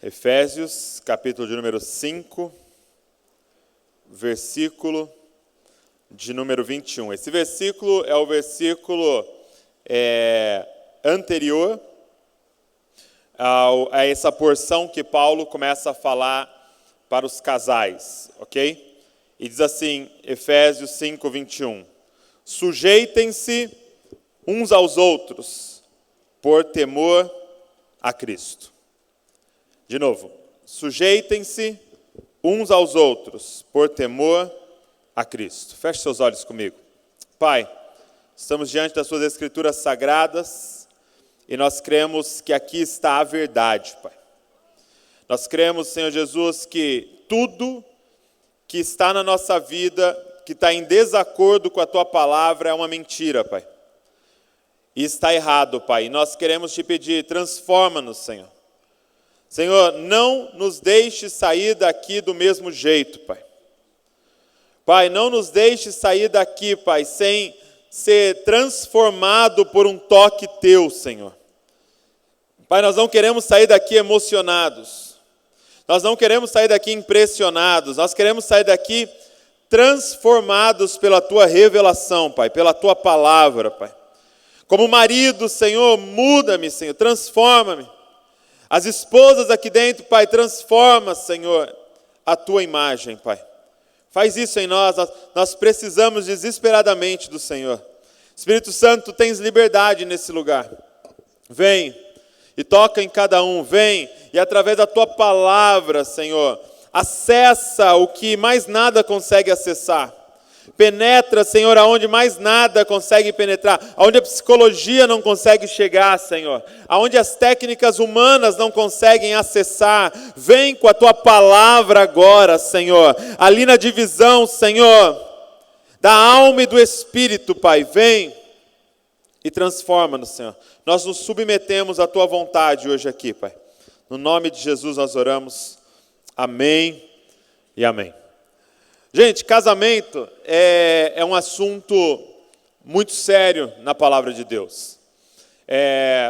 Efésios, capítulo de número 5, versículo de número 21. Esse versículo é o versículo anterior a essa porção que Paulo começa a falar para os casais, ok? E diz assim, Efésios 5, 21. Sujeitem-se uns aos outros por temor a Cristo. De novo, sujeitem-se uns aos outros por temor a Cristo. Feche seus olhos comigo. Pai, estamos diante das suas escrituras sagradas e nós cremos que aqui está a verdade, Pai. Nós cremos, Senhor Jesus, que tudo que está na nossa vida, que está em desacordo com a Tua palavra, é uma mentira, Pai. E está errado, Pai. E nós queremos te pedir, transforma-nos, Senhor. Senhor, não nos deixe sair daqui do mesmo jeito, Pai. Pai, não nos deixe sair daqui, Pai, sem ser transformado por um toque Teu, Senhor. Pai, nós não queremos sair daqui emocionados. Nós não queremos sair daqui impressionados. Nós queremos sair daqui transformados pela Tua revelação, Pai, pela Tua palavra, Pai. Como marido, Senhor, muda-me, Senhor, transforma-me. As esposas aqui dentro, Pai, transforma, Senhor, a Tua imagem, Pai. Faz isso em nós precisamos desesperadamente do Senhor. Espírito Santo, Tu tens liberdade nesse lugar. Vem e toca em cada um, vem e através da Tua palavra, Senhor, acessa o que mais nada consegue acessar. Penetra, Senhor, aonde mais nada consegue penetrar, aonde a psicologia não consegue chegar, Senhor, aonde as técnicas humanas não conseguem acessar. Vem com a Tua palavra agora, Senhor, ali na divisão, Senhor, da alma e do Espírito, Pai, vem e transforma-nos, Senhor. Nós nos submetemos à Tua vontade hoje aqui, Pai. No nome de Jesus nós oramos. Amém e amém. Gente, casamento é um assunto muito sério na palavra de Deus.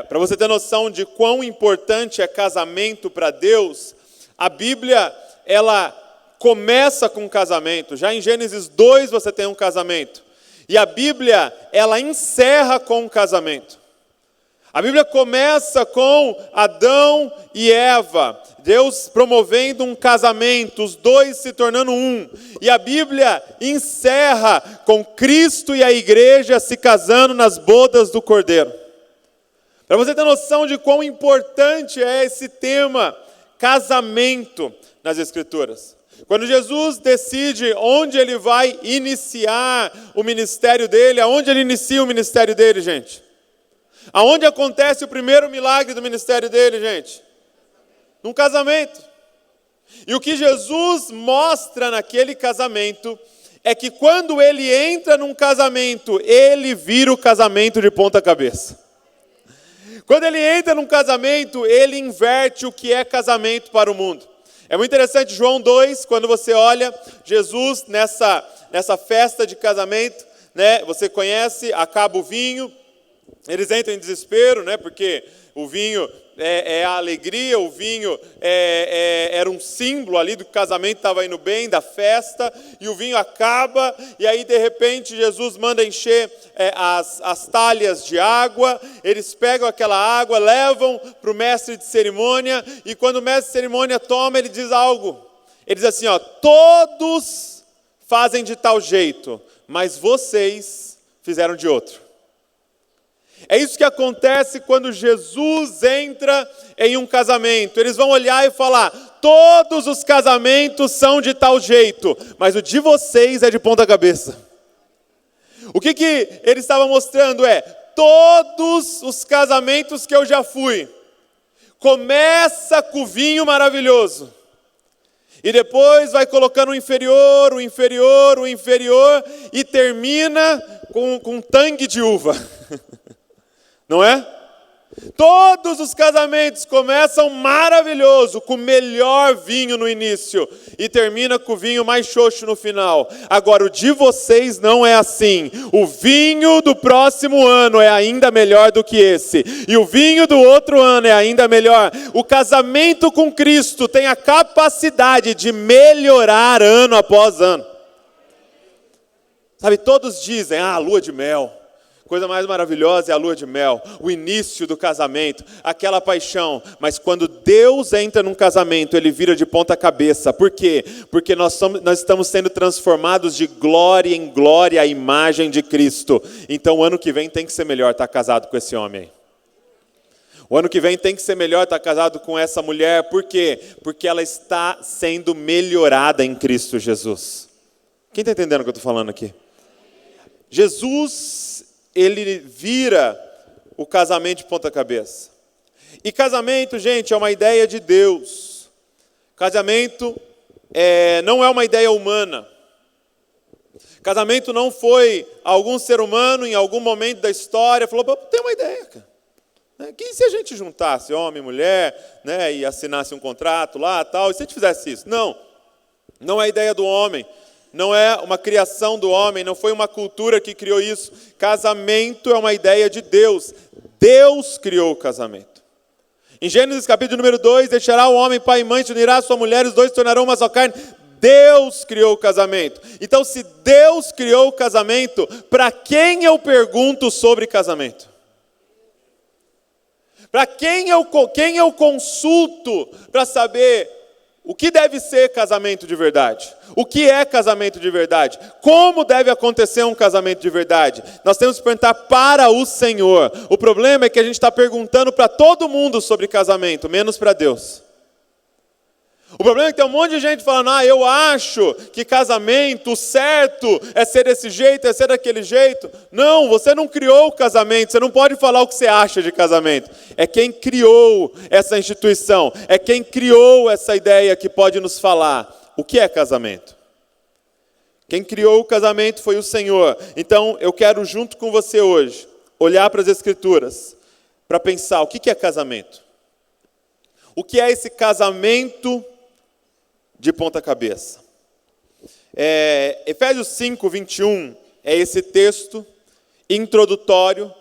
Para você ter noção de quão importante é casamento para Deus, a Bíblia, ela começa com casamento. Já em Gênesis 2 você tem um casamento. E a Bíblia, ela encerra com um casamento. A Bíblia começa com Adão e Eva, Deus promovendo um casamento, os dois se tornando um. E a Bíblia encerra com Cristo e a igreja se casando nas bodas do Cordeiro. Para você ter noção de quão importante é esse tema, casamento, nas Escrituras. Quando Jesus decide onde Ele vai iniciar o ministério dele, aonde Ele inicia o ministério dele, gente? Aonde acontece o primeiro milagre do ministério dele, gente? Num casamento. E o que Jesus mostra naquele casamento é que quando ele entra num casamento, ele vira o casamento de ponta cabeça. Quando ele entra num casamento, ele inverte o que é casamento para o mundo. É muito interessante, João 2, quando você olha Jesus nessa festa de casamento, né? Você conhece, acaba o vinho. Eles entram em desespero, né? Porque o vinho é a alegria, o vinho era um símbolo ali do que o casamento estava indo bem, da festa, e o vinho acaba, e aí de repente Jesus manda encher as talhas de água, eles pegam aquela água, levam para o mestre de cerimônia, e quando o mestre de cerimônia toma, ele diz algo, ele diz assim, ó, todos fazem de tal jeito, mas vocês fizeram de outro. É isso que acontece quando Jesus entra em um casamento. Eles vão olhar e falar, todos os casamentos são de tal jeito, mas o de vocês é de ponta cabeça. O que ele estava mostrando todos os casamentos que eu já fui, começa com o vinho maravilhoso, e depois vai colocando o inferior, e termina com tangue de uva. Não é? Todos os casamentos começam maravilhoso, com o melhor vinho no início e termina com o vinho mais xoxo no final. Agora, o de vocês não é assim. O vinho do próximo ano é ainda melhor do que esse. E o vinho do outro ano é ainda melhor. O casamento com Cristo tem a capacidade de melhorar ano após ano. Sabe, todos dizem, lua de mel. Coisa mais maravilhosa é a lua de mel, o início do casamento, aquela paixão. Mas quando Deus entra num casamento, Ele vira de ponta cabeça. Por quê? Porque nós estamos sendo transformados de glória em glória à imagem de Cristo. Então o ano que vem tem que ser melhor estar casado com esse homem. O ano que vem tem que ser melhor estar casado com essa mulher. Por quê? Porque ela está sendo melhorada em Cristo Jesus. Quem está entendendo o que eu estou falando aqui? Jesus, Ele vira o casamento de ponta cabeça. E casamento, gente, é uma ideia de Deus. Casamento não é uma ideia humana. Casamento não foi algum ser humano, em algum momento da história, falou, tem uma ideia, cara. Que se a gente juntasse homem e mulher, né, e assinasse um contrato lá, tal, e se a gente fizesse isso? Não é ideia do homem. Não é uma criação do homem, não foi uma cultura que criou isso. Casamento é uma ideia de Deus. Deus criou o casamento. Em Gênesis capítulo número 2, deixará o homem pai e mãe, se unirá a sua mulher, os dois se tornarão uma só carne. Deus criou o casamento. Então, se Deus criou o casamento, para quem eu pergunto sobre casamento? Para quem eu consulto para saber o que deve ser casamento de verdade? O que é casamento de verdade? Como deve acontecer um casamento de verdade? Nós temos que perguntar para o Senhor. O problema é que a gente está perguntando para todo mundo sobre casamento, menos para Deus. O problema é que tem um monte de gente falando, eu acho que casamento, o certo é ser desse jeito, é ser daquele jeito. Não, você não criou o casamento, você não pode falar o que você acha de casamento. É quem criou essa instituição, é quem criou essa ideia que pode nos falar o que é casamento. Quem criou o casamento foi o Senhor. Então, eu quero junto com você hoje, olhar para as Escrituras, para pensar o que é casamento. O que é esse casamento de ponta cabeça? Efésios 5, 21 é esse texto introdutório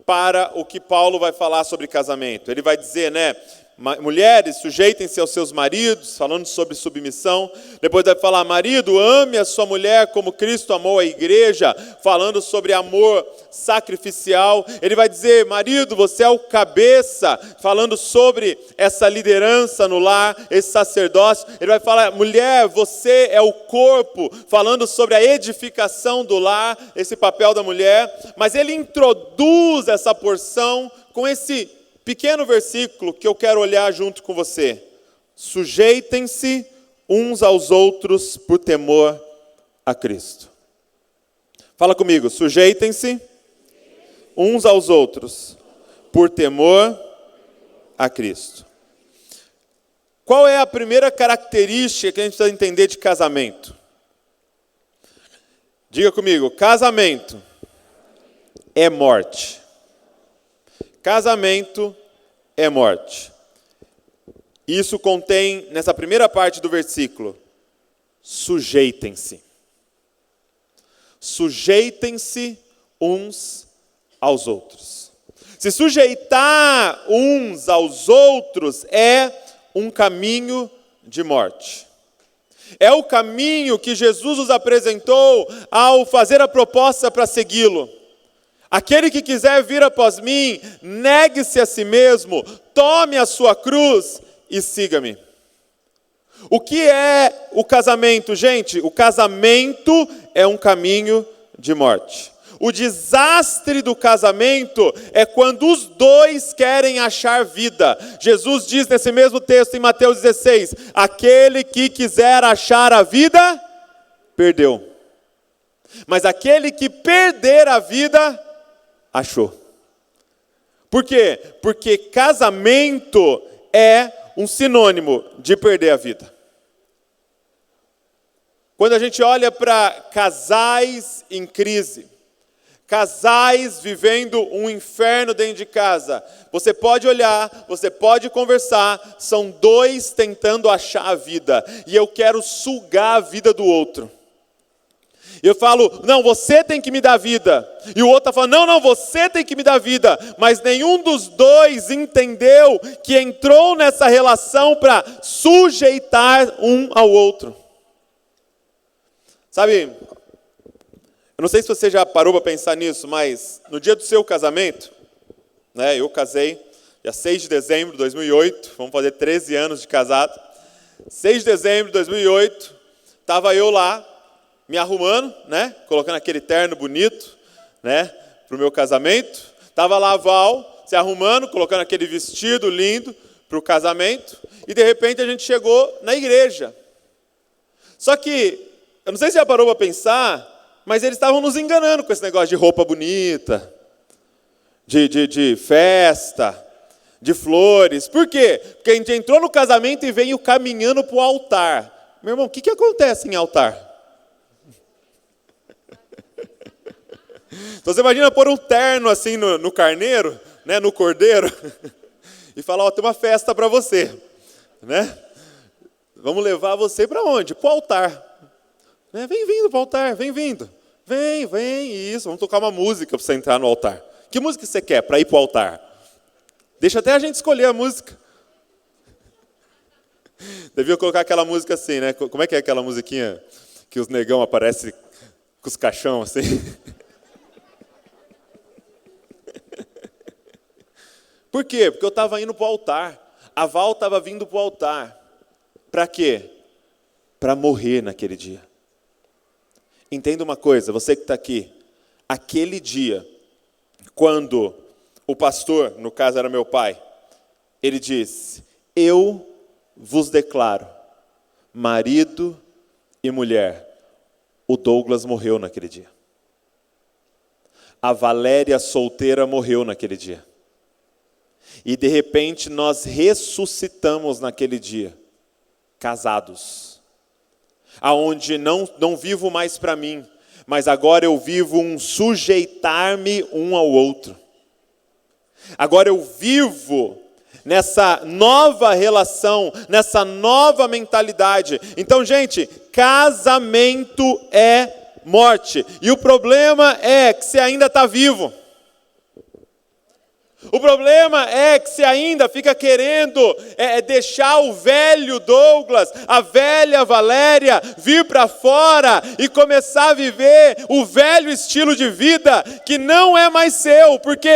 para o que Paulo vai falar sobre casamento. Ele vai dizer, mulheres, sujeitem-se aos seus maridos, falando sobre submissão. Depois vai falar, marido, ame a sua mulher como Cristo amou a igreja, falando sobre amor sacrificial. Ele vai dizer, marido, você é o cabeça, falando sobre essa liderança no lar, esse sacerdócio. Ele vai falar, mulher, você é o corpo, falando sobre a edificação do lar, esse papel da mulher. Mas ele introduz essa porção com esse pequeno versículo que eu quero olhar junto com você. Sujeitem-se uns aos outros por temor a Cristo. Fala comigo, sujeitem-se uns aos outros por temor a Cristo. Qual é a primeira característica que a gente precisa entender de casamento? Diga comigo, casamento é morte. Casamento é morte. Isso contém, nessa primeira parte do versículo, sujeitem-se. Sujeitem-se uns aos outros. Se sujeitar uns aos outros é um caminho de morte. É o caminho que Jesus nos apresentou ao fazer a proposta para segui-lo. Aquele que quiser vir após mim, negue-se a si mesmo, tome a sua cruz e siga-me. O que é o casamento, gente? O casamento é um caminho de morte. O desastre do casamento é quando os dois querem achar vida. Jesus diz nesse mesmo texto em Mateus 16, aquele que quiser achar a vida, perdeu. Mas aquele que perder a vida, achou. Por quê? Porque casamento é um sinônimo de perder a vida. Quando a gente olha para casais em crise, casais vivendo um inferno dentro de casa. Você pode olhar, você pode conversar, são dois tentando achar a vida, e eu quero sugar a vida do outro. Eu falo, não, você tem que me dar vida. E o outro está falando, não, você tem que me dar vida. Mas nenhum dos dois entendeu que entrou nessa relação para sujeitar um ao outro. Sabe, eu não sei se você já parou para pensar nisso, mas no dia do seu casamento, né, eu casei dia 6 de dezembro de 2008, vamos fazer 13 anos de casado. 6 de dezembro de 2008, estava eu lá, me arrumando, né? Colocando aquele terno bonito, né? Para o meu casamento. Estava lá a Val, se arrumando, colocando aquele vestido lindo para o casamento. E de repente a gente chegou na igreja. Só que, eu não sei se já parou para pensar, mas eles estavam nos enganando com esse negócio de roupa bonita, de festa, de flores. Por quê? Porque a gente entrou no casamento e veio caminhando para o altar. Meu irmão, o que acontece em altar? Então você imagina pôr um terno assim no carneiro, né, no cordeiro, e falar, ó, tem uma festa para você, né? Vamos levar você para onde? Para o altar. Né? Vem vindo para o altar, vem vindo. Vem, isso, vamos tocar uma música para você entrar no altar. Que música você quer para ir para o altar? Deixa até a gente escolher a música. Devia colocar aquela música assim, né? Como é que é aquela musiquinha que os negão aparecem com os caixão assim? Por quê? Porque eu estava indo para o altar. A Val estava vindo para o altar. Para quê? Para morrer naquele dia. Entenda uma coisa, você que está aqui. Aquele dia, quando o pastor, no caso era meu pai, ele disse, eu vos declaro, marido e mulher. O Douglas morreu naquele dia. A Valéria solteira morreu naquele dia. E de repente nós ressuscitamos naquele dia, casados. Aonde não vivo mais para mim, mas agora eu vivo um sujeitar-me um ao outro. Agora eu vivo nessa nova relação, nessa nova mentalidade. Então, gente, casamento é morte. E o problema é que você ainda está vivo. O problema é que você ainda fica querendo deixar o velho Douglas, a velha Valéria, vir para fora e começar a viver o velho estilo de vida que não é mais seu, porque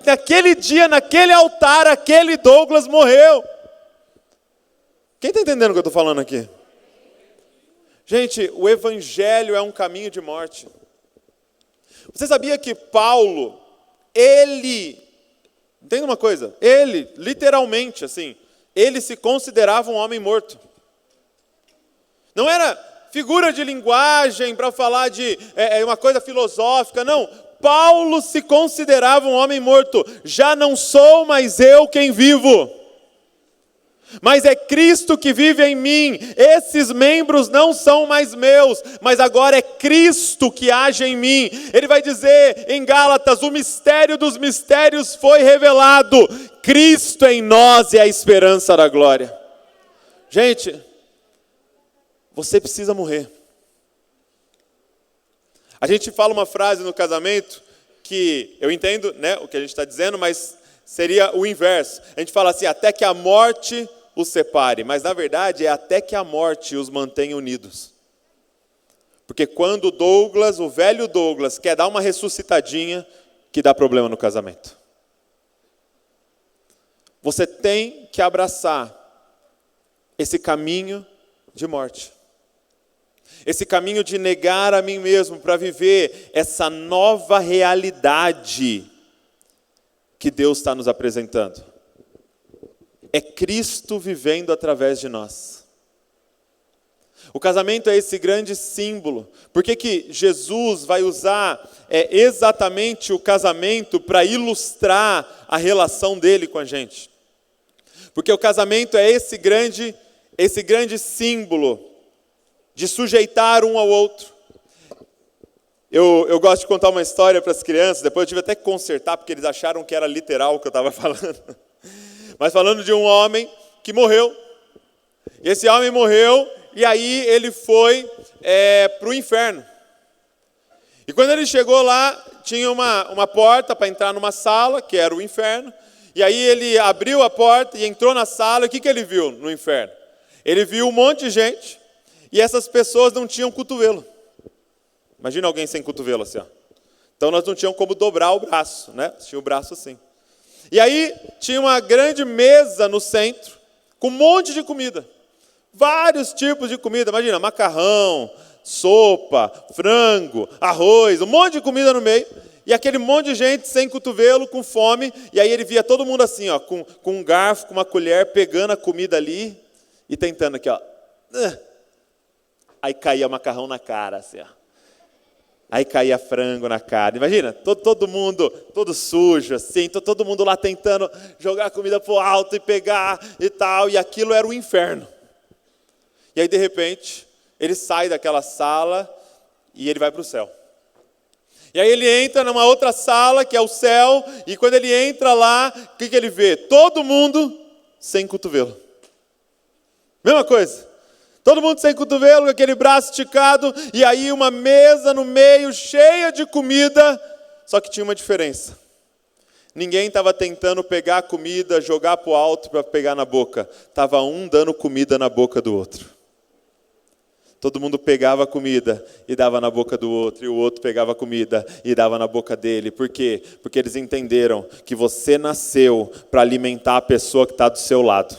naquele dia, naquele altar, aquele Douglas morreu. Quem está entendendo o que eu estou falando aqui? Gente, o evangelho é um caminho de morte. Você sabia que Paulo, entenda uma coisa, ele, literalmente, assim, ele se considerava um homem morto. Não era figura de linguagem para falar de uma coisa filosófica, não. Paulo se considerava um homem morto. Já não sou mais eu quem vivo, mas é Cristo que vive em mim. Esses membros não são mais meus, mas agora é Cristo que age em mim. Ele vai dizer em Gálatas, o mistério dos mistérios foi revelado. Cristo em nós é a esperança da glória. Gente, você precisa morrer. A gente fala uma frase no casamento que eu entendo, né, o que a gente está dizendo, mas seria o inverso. A gente fala assim, até que a morte os separe. Mas na verdade é até que a morte os mantenha unidos. Porque quando o velho Douglas, quer dar uma ressuscitadinha, que dá problema no casamento. Você tem que abraçar esse caminho de morte. Esse caminho de negar a mim mesmo para viver essa nova realidade que Deus está nos apresentando. É Cristo vivendo através de nós. O casamento é esse grande símbolo. Por que Jesus vai usar exatamente o casamento para ilustrar a relação dele com a gente? Porque o casamento é esse grande símbolo de sujeitar um ao outro. Eu gosto de contar uma história para as crianças, depois eu tive até que consertar, porque eles acharam que era literal o que eu estava falando. Mas falando de um homem que morreu. Esse homem morreu e aí ele foi para o inferno. E quando ele chegou lá, tinha uma porta para entrar numa sala, que era o inferno. E aí ele abriu a porta e entrou na sala. E o que ele viu no inferno? Ele viu um monte de gente e essas pessoas não tinham cotovelo. Imagina alguém sem cotovelo assim, ó. Então nós não tínhamos como dobrar o braço, né? Tinha o braço assim. E aí tinha uma grande mesa no centro, com um monte de comida. Vários tipos de comida, imagina, macarrão, sopa, frango, arroz, um monte de comida no meio. E aquele monte de gente sem cotovelo, com fome. E aí ele via todo mundo assim, ó, com um garfo, com uma colher, pegando a comida ali e tentando aqui, ó. Aí caía macarrão na cara, assim, ó. Aí caía frango na cara. Imagina, todo mundo, todo sujo, assim, todo mundo lá tentando jogar a comida pro alto e pegar e tal. E aquilo era o inferno. E aí, de repente, ele sai daquela sala e ele vai para o céu. E aí ele entra numa outra sala, que é o céu, e quando ele entra lá, o que ele vê? Todo mundo sem cotovelo. Mesma coisa. Todo mundo sem cotovelo, com aquele braço esticado, e aí uma mesa no meio, cheia de comida, só que tinha uma diferença. Ninguém estava tentando pegar a comida, jogar para o alto para pegar na boca. Estava um dando comida na boca do outro. Todo mundo pegava a comida e dava na boca do outro, e o outro pegava a comida e dava na boca dele. Por quê? Porque eles entenderam que você nasceu para alimentar a pessoa que está do seu lado.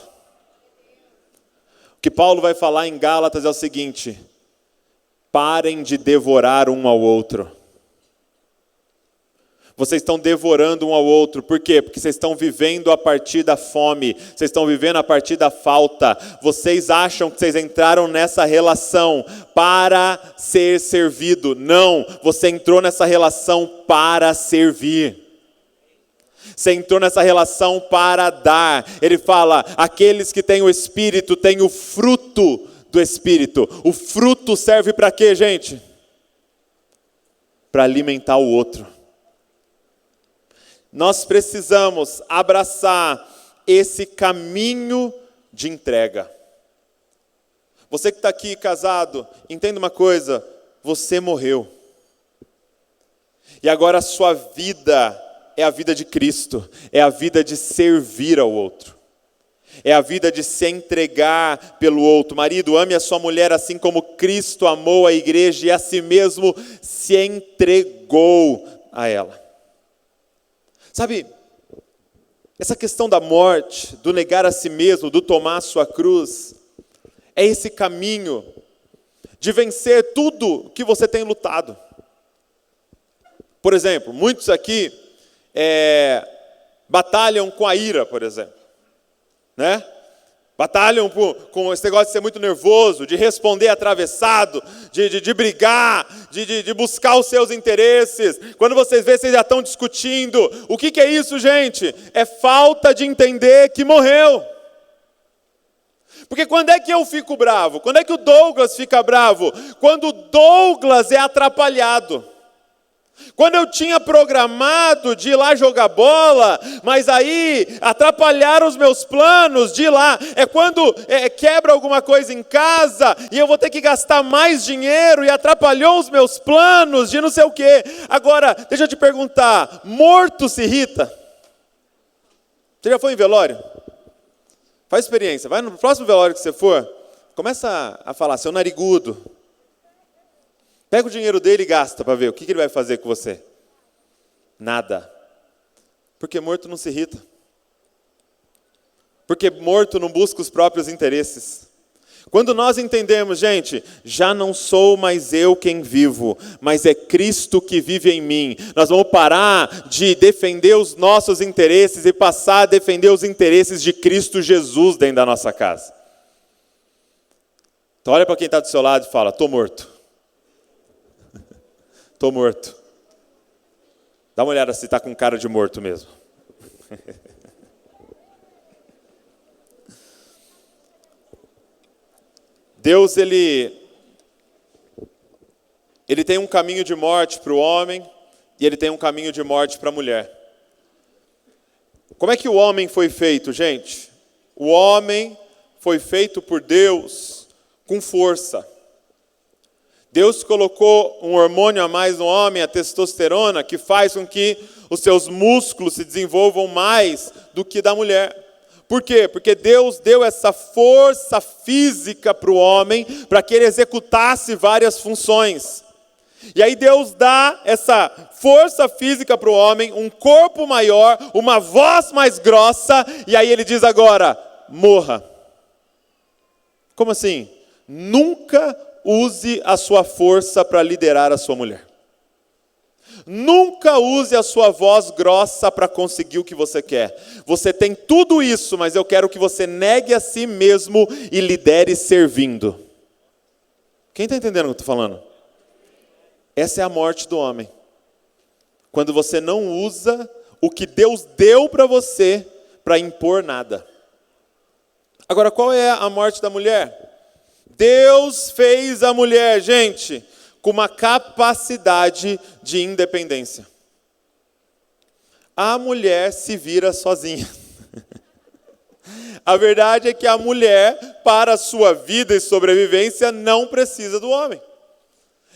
O que Paulo vai falar em Gálatas é o seguinte: parem de devorar um ao outro. Vocês estão devorando um ao outro. Por quê? Porque vocês estão vivendo a partir da fome. Vocês estão vivendo a partir da falta. Vocês acham que vocês entraram nessa relação para ser servido. Não, você entrou nessa relação para servir. Você entrou nessa relação para dar. Ele fala, aqueles que têm o Espírito têm o fruto do Espírito. O fruto serve para quê, gente? Para alimentar o outro. Nós precisamos abraçar esse caminho de entrega. Você que está aqui casado, entenda uma coisa, você morreu. E agora a sua vida é a vida de Cristo, é a vida de servir ao outro. É a vida de se entregar pelo outro. Marido, ame a sua mulher assim como Cristo amou a igreja e a si mesmo se entregou a ela. Sabe, essa questão da morte, do negar a si mesmo, do tomar a sua cruz, é esse caminho de vencer tudo que você tem lutado. Por exemplo, muitos aqui batalham com a ira, por exemplo. Né? Batalham com esse negócio de ser muito nervoso, de responder atravessado, de brigar, de buscar os seus interesses. Quando vocês veem, vocês já estão discutindo. O que é isso, gente? É falta de entender que morreu. Porque quando é que eu fico bravo? Quando é que o Douglas fica bravo? Quando o Douglas é atrapalhado. Quando eu tinha programado de ir lá jogar bola, mas aí atrapalharam os meus planos de ir lá. É quando quebra alguma coisa em casa e eu vou ter que gastar mais dinheiro e atrapalhou os meus planos de não sei o quê. Agora, deixa eu te perguntar, morto se irrita? Você já foi em velório? Faz experiência, vai no próximo velório que você for, começa a falar, seu narigudo. Pega o dinheiro dele e gasta para ver o que ele vai fazer com você. Nada. Porque morto não se irrita. Porque morto não busca os próprios interesses. Quando nós entendemos, gente, já não sou mais eu quem vivo, mas é Cristo que vive em mim. Nós vamos parar de defender os nossos interesses e passar a defender os interesses de Cristo Jesus dentro da nossa casa. Então olha para quem está do seu lado e fala, estou morto. Estou morto. Dá uma olhada se está com cara de morto mesmo. Deus, Ele Ele tem um caminho de morte para o homem e ele tem um caminho de morte para a mulher. Como é que o homem foi feito, gente? O homem foi feito por Deus com força. Deus colocou um hormônio a mais no homem, a testosterona, que faz com que os seus músculos se desenvolvam mais do que da mulher. Por quê? Porque Deus deu essa força física para o homem, para que ele executasse várias funções. E aí Deus dá essa força física para o homem, um corpo maior, uma voz mais grossa, e aí ele diz agora, morra. Como assim? Nunca use a sua força para liderar a sua mulher. Nunca use a sua voz grossa para conseguir o que você quer. Você tem tudo isso, mas eu quero que você negue a si mesmo e lidere servindo. Quem está entendendo o que eu estou falando? Essa é a morte do homem. Quando você não usa o que Deus deu para você para impor nada. Agora, qual é a morte da mulher? Deus fez a mulher, gente, com uma capacidade de independência. A mulher se vira sozinha. A verdade é que a mulher, para a sua vida e sobrevivência, não precisa do homem.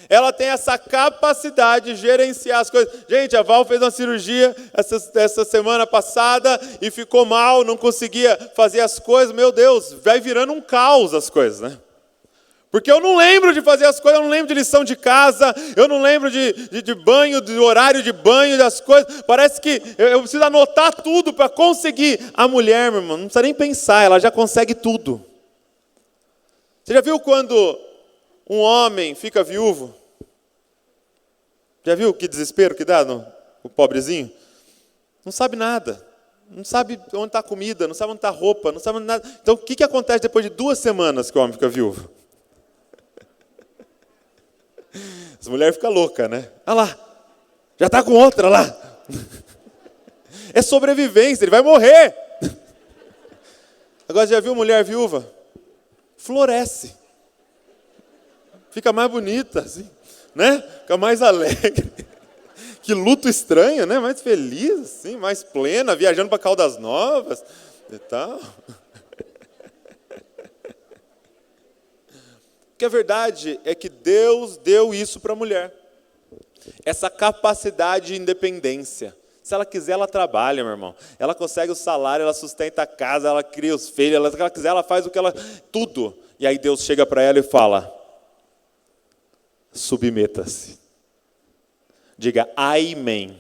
Ela tem essa capacidade de gerenciar as coisas. Gente, a Val fez uma cirurgia essa semana passada e ficou mal, não conseguia fazer as coisas. Meu Deus, vai virando um caos as coisas, né? Porque eu não lembro de fazer as coisas, eu não lembro de lição de casa, eu não lembro de banho, do horário de banho, das coisas. Parece que eu preciso anotar tudo para conseguir. A mulher, meu irmão, não precisa nem pensar, ela já consegue tudo. Você já viu quando um homem fica viúvo? Já viu que desespero que dá o pobrezinho? Não sabe nada. Não sabe onde está a comida, não sabe onde está a roupa, não sabe nada. Então, o que acontece depois de 2 semanas que o homem fica viúvo? As mulheres ficam loucas, né? Olha lá, já está com outra lá. É sobrevivência, ele vai morrer. Agora, já viu mulher viúva? Floresce. Fica mais bonita, assim, né? Fica mais alegre. Que luto estranho, né? Mais feliz, assim, mais plena, viajando para Caldas Novas e tal. Porque a verdade é que Deus deu isso para a mulher. Essa capacidade de independência. Se ela quiser, ela trabalha, meu irmão. Ela consegue o salário, ela sustenta a casa, ela cria os filhos, se ela quiser, ela faz o que ela... Tudo. E aí Deus chega para ela e fala, submeta-se. Diga, amém.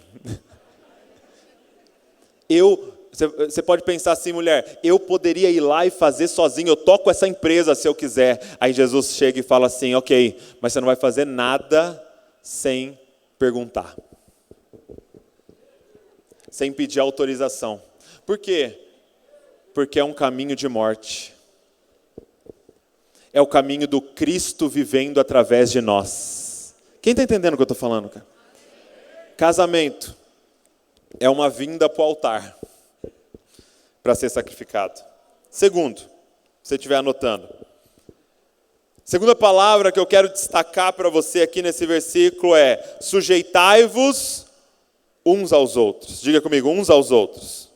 Você pode pensar assim, mulher, eu poderia ir lá e fazer sozinho, eu toco essa empresa se eu quiser. Aí Jesus chega e fala assim, ok, mas você não vai fazer nada sem perguntar. Sem pedir autorização. Por quê? Porque é um caminho de morte. É o caminho do Cristo vivendo através de nós. Quem está entendendo o que eu estou falando, cara? Casamento é uma vinda para o altar para ser sacrificado. Segundo, se você estiver anotando. Segunda palavra que eu quero destacar para você aqui nesse versículo é sujeitai-vos uns aos outros. Diga comigo, uns aos outros.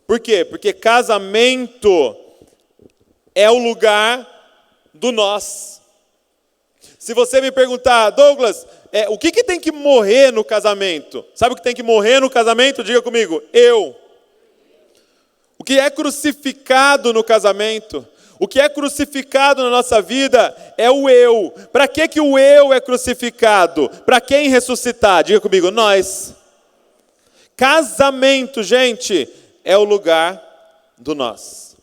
Por quê? Porque casamento é o lugar do nós. Se você me perguntar, Douglas, o que tem que morrer no casamento? Sabe o que tem que morrer no casamento? Diga comigo, eu. O que é crucificado no casamento? O que é crucificado na nossa vida é o eu. Para que o eu é crucificado? Para quem ressuscitar? Diga comigo, nós. Casamento, gente, é o lugar do nós.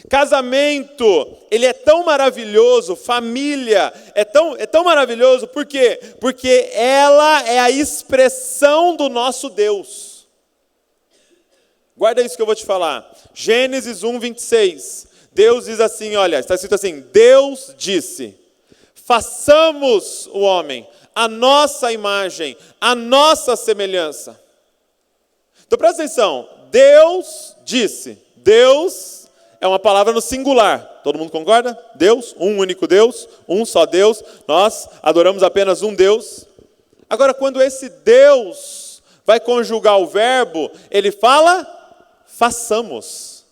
Casamento, ele é tão maravilhoso, família, é tão maravilhoso, por quê? Porque ela é a expressão do nosso Deus. Guarda isso que eu vou te falar. Gênesis 1, 26. Deus diz assim, olha, está escrito assim, Deus disse, façamos o homem, a nossa imagem, a nossa semelhança. Então presta atenção, Deus disse, Deus é uma palavra no singular. Todo mundo concorda? Deus, um único Deus, um só Deus. Nós adoramos apenas um Deus. Agora, quando esse Deus vai conjugar o verbo, ele fala, façamos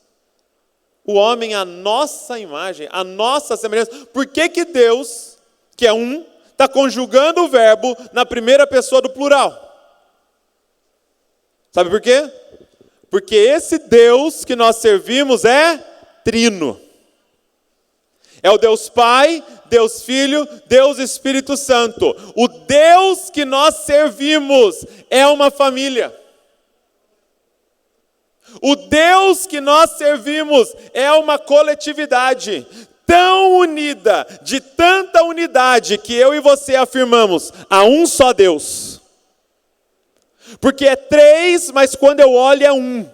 o homem à nossa imagem, à nossa semelhança. Por que que Deus, que é um, está conjugando o verbo na primeira pessoa do plural? Sabe por quê? Porque esse Deus que nós servimos é trino. É o Deus Pai, Deus Filho, Deus Espírito Santo. O Deus que nós servimos é uma família. O Deus que nós servimos é uma coletividade tão unida, de tanta unidade, que eu e você afirmamos, há um só Deus. Porque é três, mas quando eu olho é um,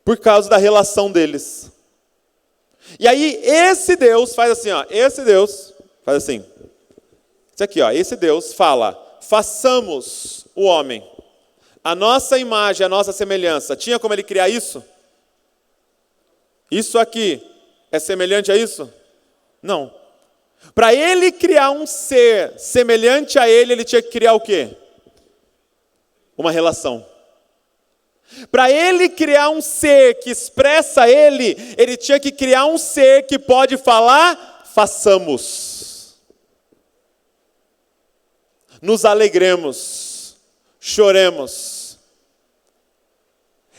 por causa da relação deles. E aí esse Deus faz assim, ó, esse Deus faz assim. Isso aqui, ó, esse Deus fala, façamos o homem, a nossa imagem, a nossa semelhança. Tinha como ele criar isso? Isso aqui é semelhante a isso? Não. Para ele criar um ser semelhante a ele tinha que criar o quê? Uma relação. Para ele criar um ser que expressa ele tinha que criar um ser que pode falar, façamos. Nos alegremos, choremos.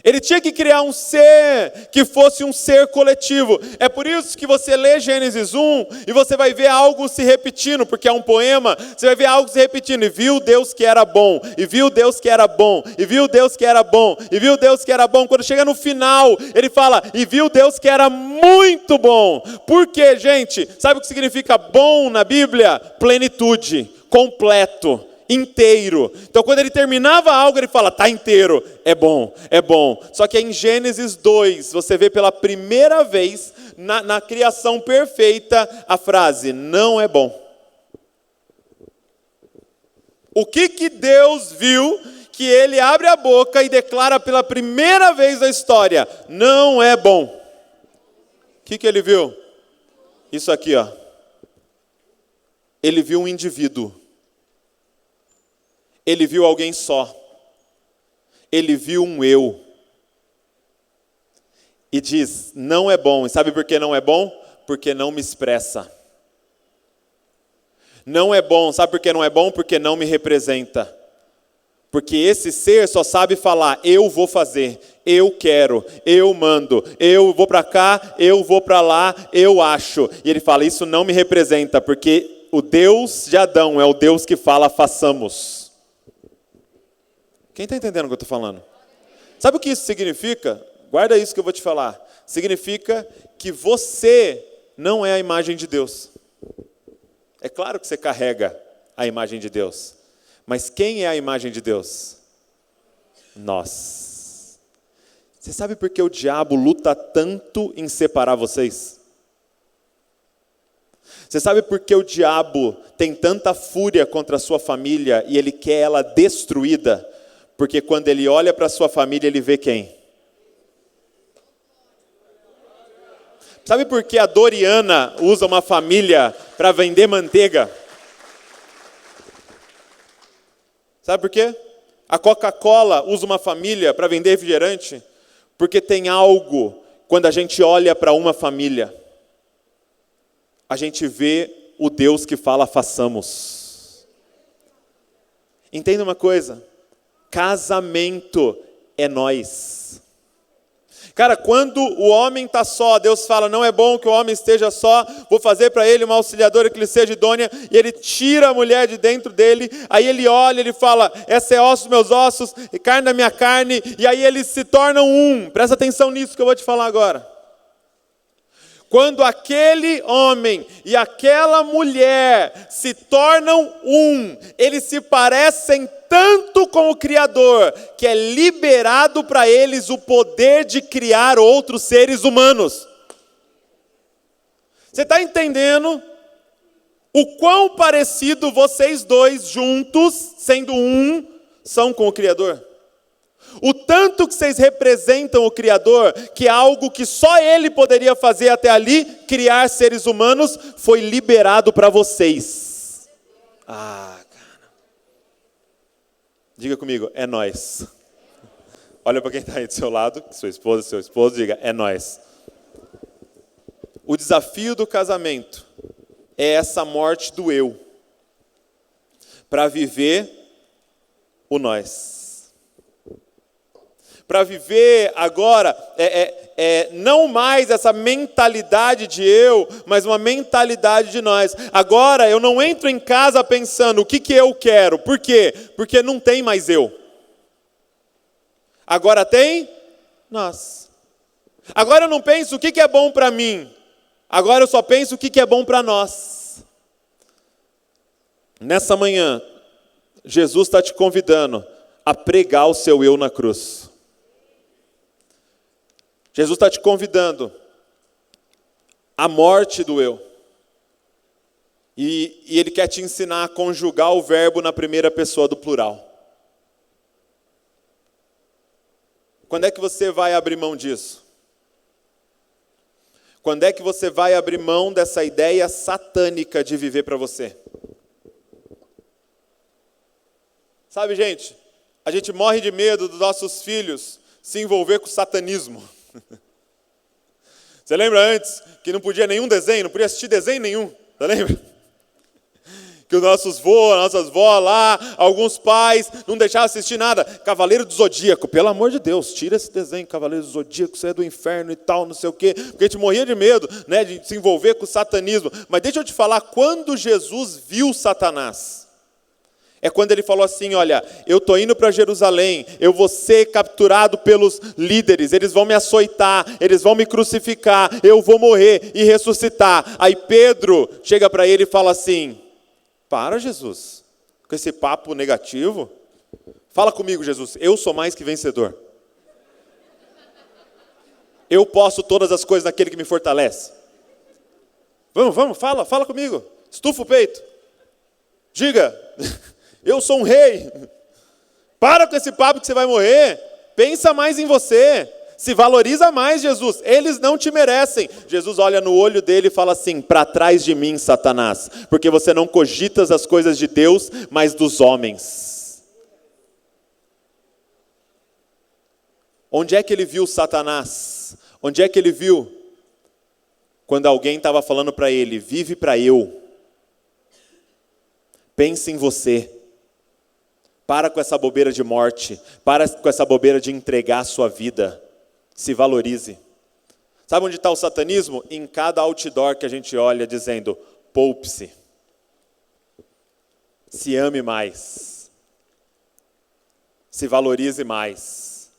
Ele tinha que criar um ser que fosse um ser coletivo. É por isso que você lê Gênesis 1 e você vai ver algo se repetindo, porque é um poema, você vai ver algo se repetindo. E viu Deus que era bom, e viu Deus que era bom, e viu Deus que era bom, e viu Deus que era bom. Quando chega no final, ele fala, e viu Deus que era muito bom. Por quê, gente? Sabe o que significa bom na Bíblia? Plenitude, completo, inteiro. Então quando ele terminava algo, ele fala, tá inteiro, é bom, é bom. Só que em Gênesis 2, você vê pela primeira vez, na criação perfeita, a frase, não é bom. O que Deus viu, que ele abre a boca e declara pela primeira vez na história, não é bom. O que ele viu? Isso aqui, ó. Ele viu um indivíduo. Ele viu alguém só. Ele viu um eu. E diz, não é bom. E sabe por que não é bom? Porque não me expressa. Não é bom. Sabe por que não é bom? Porque não me representa. Porque esse ser só sabe falar, eu vou fazer, eu quero, eu mando, eu vou para cá, eu vou para lá, eu acho. E ele fala, isso não me representa, porque o Deus de Adão é o Deus que fala, façamos. Quem está entendendo o que eu estou falando? Sabe o que isso significa? Guarda isso que eu vou te falar. Significa que você não é a imagem de Deus. É claro que você carrega a imagem de Deus. Mas quem é a imagem de Deus? Nós. Você sabe por que o diabo luta tanto em separar vocês? Você sabe por que o diabo tem tanta fúria contra a sua família e ele quer ela destruída? Porque quando ele olha para a sua família, ele vê quem? Sabe por que a Doriana usa uma família para vender manteiga? Sabe por quê? A Coca-Cola usa uma família para vender refrigerante? Porque tem algo, quando a gente olha para uma família, a gente vê o Deus que fala, façamos. Entenda uma coisa. Casamento é nós. Cara, quando o homem está só, Deus fala, não é bom que o homem esteja só, vou fazer para ele uma auxiliadora que lhe seja idônea, e ele tira a mulher de dentro dele, aí ele olha, ele fala, essa é osso dos meus ossos, e carne da minha carne, e aí eles se tornam um. Presta atenção nisso que eu vou te falar agora. Quando aquele homem e aquela mulher se tornam um, eles se parecem tanto com o Criador, que é liberado para eles o poder de criar outros seres humanos. Você está entendendo o quão parecido vocês dois juntos, sendo um, são com o Criador? O tanto que vocês representam o Criador, que é algo que só Ele poderia fazer até ali, criar seres humanos, foi liberado para vocês. Cara. Diga comigo, é nós. Olha para quem está aí do seu lado, sua esposa, seu esposo, diga, é nós. O desafio do casamento é essa morte do eu, para viver o nós. Para viver agora, não mais essa mentalidade de eu, mas uma mentalidade de nós. Agora eu não entro em casa pensando o que eu quero. Por quê? Porque não tem mais eu. Agora tem nós. Agora eu não penso o que é bom para mim. Agora eu só penso o que é bom para nós. Nessa manhã, Jesus está te convidando a pregar o seu eu na cruz. Jesus está te convidando à morte do eu. E Ele quer te ensinar a conjugar o verbo na primeira pessoa do plural. Quando é que você vai abrir mão disso? Quando é que você vai abrir mão dessa ideia satânica de viver para você? Sabe, gente, a gente morre de medo dos nossos filhos se envolver com o satanismo. Você lembra antes que não podia nenhum desenho, não podia assistir desenho nenhum? Você lembra? Que os nossos vô, nossas vó lá, alguns pais não deixavam assistir nada. Cavaleiro do Zodíaco, pelo amor de Deus, tira esse desenho, Cavaleiro do Zodíaco, isso é do inferno e tal, não sei o quê. Porque a gente morria de medo, né, de se envolver com o satanismo. Mas deixa eu te falar, quando Jesus viu Satanás, é quando ele falou assim, olha, eu estou indo para Jerusalém, eu vou ser capturado pelos líderes, eles vão me açoitar, eles vão me crucificar, eu vou morrer e ressuscitar. Aí Pedro chega para ele e fala assim, para Jesus, com esse papo negativo, fala comigo Jesus, eu sou mais que vencedor. Eu posso todas as coisas naquele que me fortalece. Vamos, fala comigo, estufa o peito, diga... Eu sou um rei. Para com esse papo que você vai morrer. Pensa mais em você. Se valoriza mais, Jesus. Eles não te merecem. Jesus olha no olho dele e fala assim, para trás de mim, Satanás. Porque você não cogitas as coisas de Deus, mas dos homens. Onde é que ele viu Satanás? Onde é que ele viu? Quando alguém estava falando para ele, vive para eu. Pense em você. Para com essa bobeira de morte. Para com essa bobeira de entregar a sua vida. Se valorize. Sabe onde está o satanismo? Em cada outdoor que a gente olha dizendo, poupe-se. Se ame mais. Se valorize mais.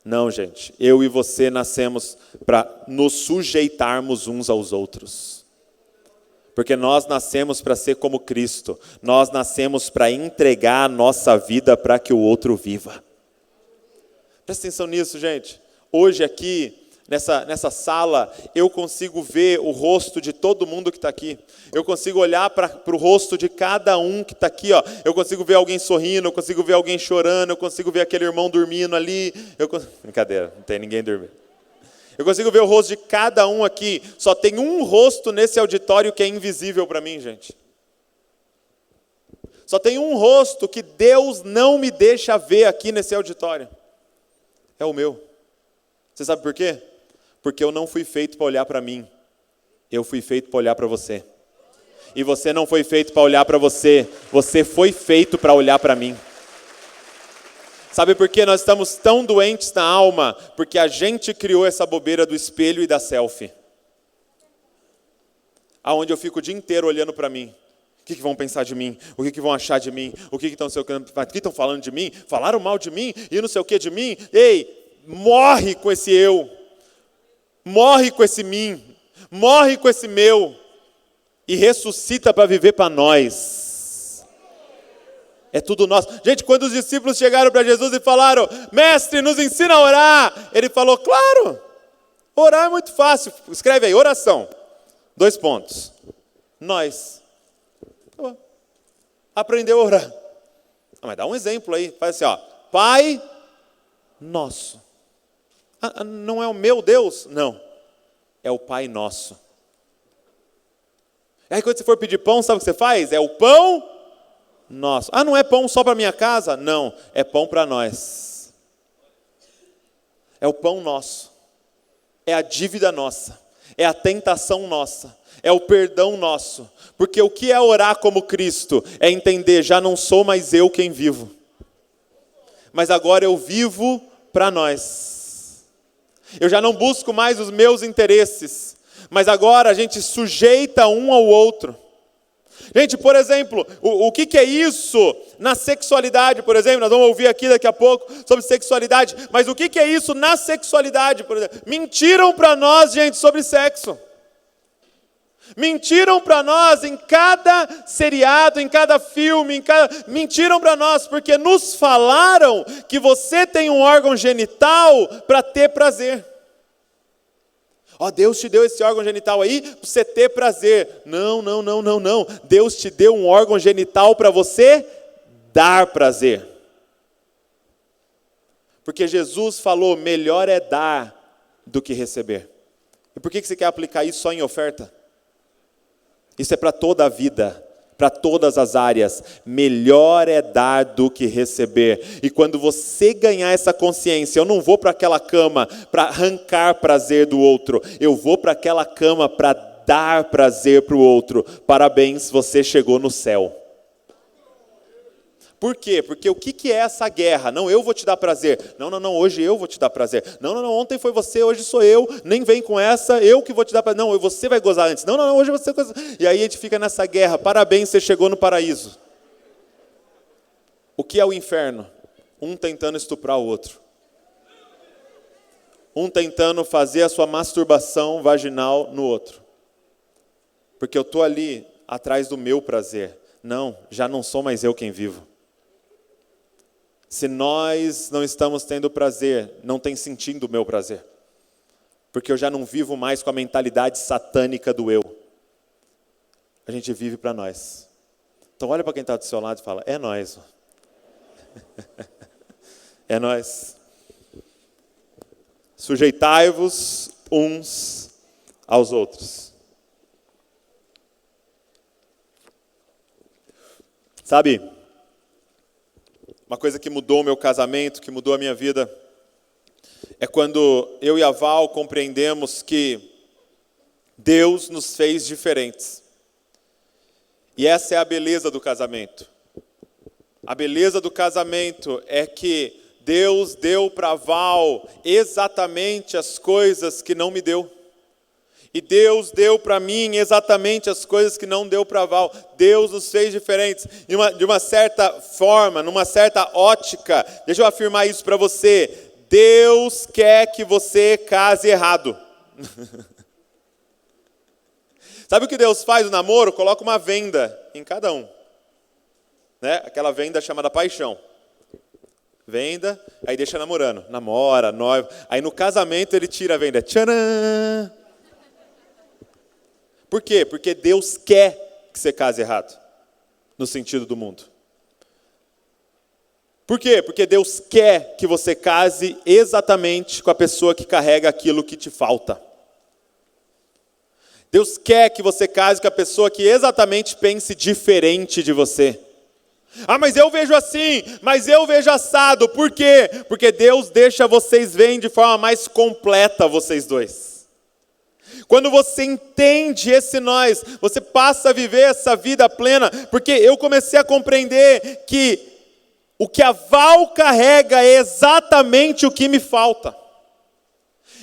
Não, gente. Eu e você nascemos para nos sujeitarmos uns aos outros. Porque nós nascemos para ser como Cristo. Nós nascemos para entregar a nossa vida para que o outro viva. Presta atenção nisso, gente. Hoje aqui, nessa sala, eu consigo ver o rosto de todo mundo que está aqui. Eu consigo olhar para o rosto de cada um que está aqui. Ó. Eu consigo ver alguém sorrindo, eu consigo ver alguém chorando, eu consigo ver aquele irmão dormindo ali. Brincadeira, não tem ninguém dormindo. Eu consigo ver o rosto de cada um aqui. Só tem um rosto nesse auditório que é invisível para mim, gente. Só tem um rosto que Deus não me deixa ver aqui nesse auditório. É o meu. Você sabe por quê? Porque eu não fui feito para olhar para mim. Eu fui feito para olhar para você. E você não foi feito para olhar para você. Você foi feito para olhar para mim. Sabe por que nós estamos tão doentes na alma? Porque a gente criou essa bobeira do espelho e da selfie. Aonde eu fico o dia inteiro olhando para mim. O que vão pensar de mim? O que vão achar de mim? O que estão falando de mim? Falaram mal de mim? E não sei o que de mim? Ei, morre com esse eu. Morre com esse mim. Morre com esse meu. E ressuscita para viver para nós. É tudo nosso. Gente, quando os discípulos chegaram para Jesus e falaram, mestre, nos ensina a orar. Ele falou, claro, orar é muito fácil. Escreve aí, oração. 2 pontos. Nós. Aprendeu a orar. Mas dá um exemplo aí. Faz assim, ó. Pai Nosso. Não é o meu Deus? Não. É o Pai Nosso. Aí quando você for pedir pão, sabe o que você faz? É o pão nosso. Não é pão só para minha casa? Não, é pão para nós. É o pão nosso. É a dívida nossa. É a tentação nossa. É o perdão nosso. Porque o que é orar como Cristo? É entender, já não sou mais eu quem vivo. Mas agora eu vivo para nós. Eu já não busco mais os meus interesses. Mas agora a gente sujeita um ao outro. Gente, por exemplo, o que é isso na sexualidade, por exemplo? Nós vamos ouvir aqui daqui a pouco sobre sexualidade. Mas o que é isso na sexualidade, por exemplo? Mentiram para nós, gente, sobre sexo. Mentiram para nós em cada seriado, em cada filme, mentiram para nós porque nos falaram que você tem um órgão genital para ter prazer. Deus te deu esse órgão genital aí para você ter prazer. Não. Deus te deu um órgão genital para você dar prazer. Porque Jesus falou, melhor é dar do que receber. E por que você quer aplicar isso só em oferta? Isso é para toda a vida, para todas as áreas. Melhor é dar do que receber. E quando você ganhar essa consciência, eu não vou para aquela cama para arrancar prazer do outro. Eu vou para aquela cama para dar prazer para o outro. Parabéns, você chegou no céu. Por quê? Porque o que é essa guerra? Não, eu vou te dar prazer. Não, hoje eu vou te dar prazer. Não, ontem foi você, hoje sou eu. Nem vem com essa, eu que vou te dar prazer. Não, você vai gozar antes. Não, hoje você vai gozar. E aí a gente fica nessa guerra. Parabéns, você chegou no paraíso. O que é o inferno? Um tentando estuprar o outro. Um tentando fazer a sua masturbação vaginal no outro. Porque eu estou ali atrás do meu prazer. Não, já não sou mais eu quem vivo. Se nós não estamos tendo prazer, não tem sentido o meu prazer. Porque eu já não vivo mais com a mentalidade satânica do eu. A gente vive para nós. Então olha para quem está do seu lado e fala, é nós. É nós. Sujeitai-vos uns aos outros. Sabe, uma coisa que mudou o meu casamento, que mudou a minha vida, é quando eu e a Val compreendemos que Deus nos fez diferentes. E essa é a beleza do casamento. A beleza do casamento é que Deus deu para a Val exatamente as coisas que não me deu. E Deus deu para mim exatamente as coisas que não deu para a Val. Deus nos fez diferentes. De uma certa forma, numa certa ótica, deixa eu afirmar isso para você. Deus quer que você case errado. Sabe o que Deus faz no namoro? Coloca uma venda em cada um. Né? Aquela venda chamada paixão. Venda, aí deixa namorando. Namora, noiva. Aí no casamento ele tira a venda. Tcharam! Por quê? Porque Deus quer que você case errado, no sentido do mundo. Por quê? Porque Deus quer que você case exatamente com a pessoa que carrega aquilo que te falta. Deus quer que você case com a pessoa que exatamente pense diferente de você. Mas eu vejo assim, mas eu vejo assado. Por quê? Porque Deus deixa vocês verem de forma mais completa vocês dois. Quando você entende esse nós, você passa a viver essa vida plena, porque eu comecei a compreender que o que a Val carrega é exatamente o que me falta.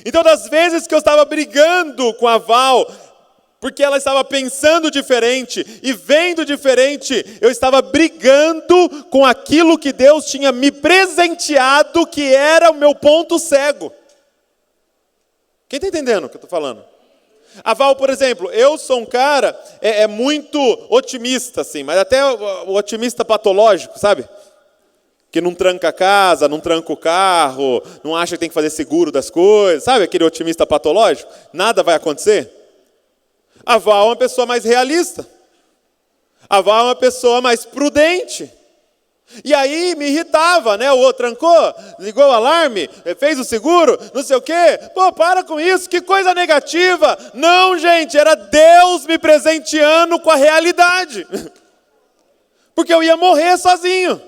Então, das vezes que eu estava brigando com a Val, porque ela estava pensando diferente e vendo diferente, eu estava brigando com aquilo que Deus tinha me presenteado, que era o meu ponto cego. Quem está entendendo o que eu estou falando? A Val, por exemplo, eu sou um cara muito otimista, assim, mas até o otimista patológico, sabe? Que não tranca a casa, não tranca o carro, não acha que tem que fazer seguro das coisas, sabe? Aquele otimista patológico, nada vai acontecer. A Val é uma pessoa mais realista. A Val é uma pessoa mais prudente. E aí me irritava, né? O outro trancou, ligou o alarme, fez o seguro, não sei o quê. Pô, para com isso, que coisa negativa. Não, gente, era Deus me presenteando com a realidade. Porque eu ia morrer sozinho.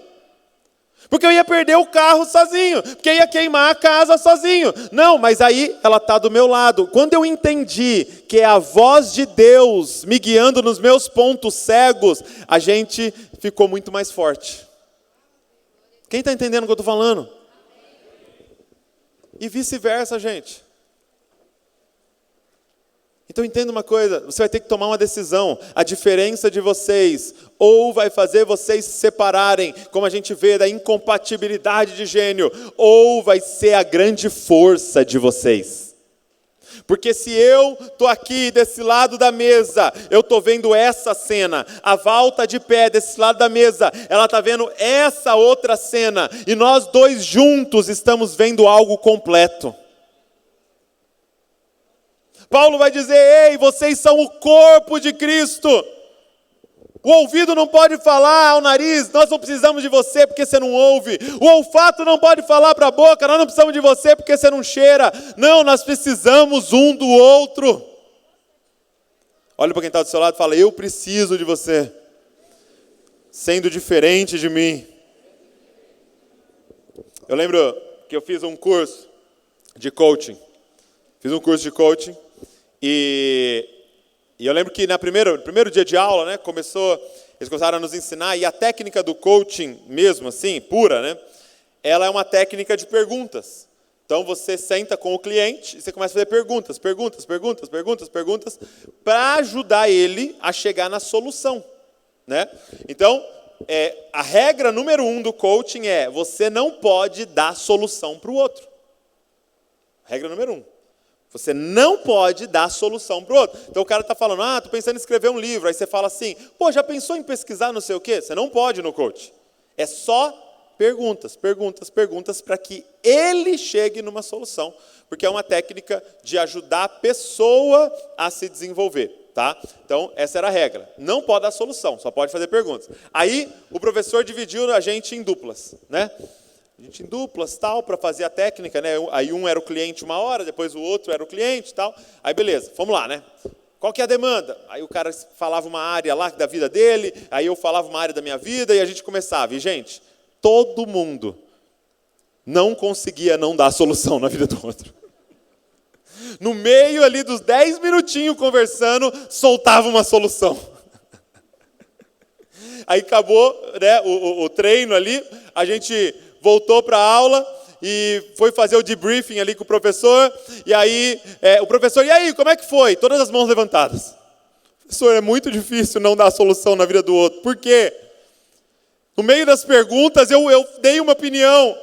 Porque eu ia perder o carro sozinho. Porque eu ia queimar a casa sozinho. Não, mas aí ela está do meu lado. Quando eu entendi que é a voz de Deus me guiando nos meus pontos cegos, a gente ficou muito mais forte. Quem está entendendo o que eu estou falando? E vice-versa, gente. Então entenda uma coisa, você vai ter que tomar uma decisão. A diferença de vocês, ou vai fazer vocês se separarem, como a gente vê da incompatibilidade de gênio, ou vai ser a grande força de vocês. Porque se eu estou aqui desse lado da mesa, eu estou vendo essa cena, a Val está de pé desse lado da mesa, ela está vendo essa outra cena, e nós dois juntos estamos vendo algo completo. Paulo vai dizer, ei, vocês são o corpo de Cristo. O ouvido não pode falar ao nariz, nós não precisamos de você porque você não ouve. O olfato não pode falar para a boca, nós não precisamos de você porque você não cheira. Não, nós precisamos um do outro. Olha para quem está do seu lado e fala, eu preciso de você, sendo diferente de mim. Eu lembro que eu fiz um curso de coaching. E eu lembro que no primeiro dia de aula, né, eles começaram a nos ensinar, e a técnica do coaching mesmo, assim, pura, né, ela é uma técnica de perguntas. Então você senta com o cliente e você começa a fazer perguntas, para ajudar ele a chegar na solução, né? Então, a regra número 1 do coaching é, você não pode dar solução para o outro. Regra número 1. Você não pode dar solução para o outro. Então o cara está falando, estou pensando em escrever um livro. Aí você fala assim, já pensou em pesquisar não sei o quê? Você não pode no coach. É só perguntas, para que ele chegue numa solução. Porque é uma técnica de ajudar a pessoa a se desenvolver. Tá? Então essa era a regra. Não pode dar solução, só pode fazer perguntas. Aí o professor dividiu a gente em duplas, né? A gente em duplas, tal, para fazer a técnica, né? Aí um era o cliente 1 hora, depois o outro era o cliente, tal. Aí beleza, vamos lá, né? Qual que é a demanda? Aí o cara falava uma área lá da vida dele, aí eu falava uma área da minha vida, e a gente começava. E, gente, todo mundo não conseguia não dar solução na vida do outro. No meio ali dos 10 minutinhos conversando, soltava uma solução. Aí acabou, né, o treino ali, a gente voltou para a aula e foi fazer o debriefing ali com o professor. E aí, o professor, e aí, como é que foi? Todas as mãos levantadas. Professor, é muito difícil não dar solução na vida do outro. Por quê? No meio das perguntas, eu dei uma opinião.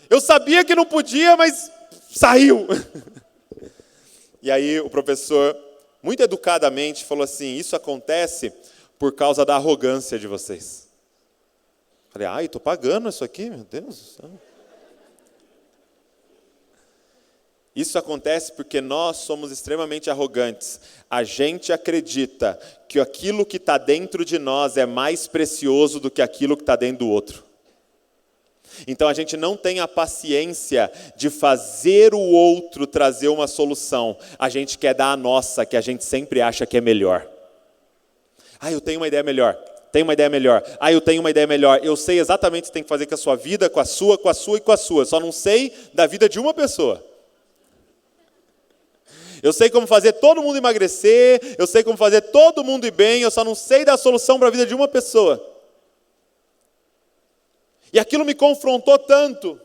Eu sabia que não podia, mas saiu. E aí o professor, muito educadamente, falou assim, isso acontece por causa da arrogância de vocês. Falei, estou pagando isso aqui, meu Deus do céu. Isso acontece porque nós somos extremamente arrogantes. A gente acredita que aquilo que está dentro de nós é mais precioso do que aquilo que está dentro do outro. Então a gente não tem a paciência de fazer o outro trazer uma solução. A gente quer dar a nossa, que a gente sempre acha que é melhor. Eu tenho uma ideia melhor. Eu tenho uma ideia melhor. Eu sei exatamente o que você tem que fazer com a sua vida, com a sua e com a sua. Só não sei da vida de uma pessoa. Eu sei como fazer todo mundo emagrecer, eu sei como fazer todo mundo ir bem, eu só não sei dar solução para a vida de uma pessoa. E aquilo me confrontou tanto.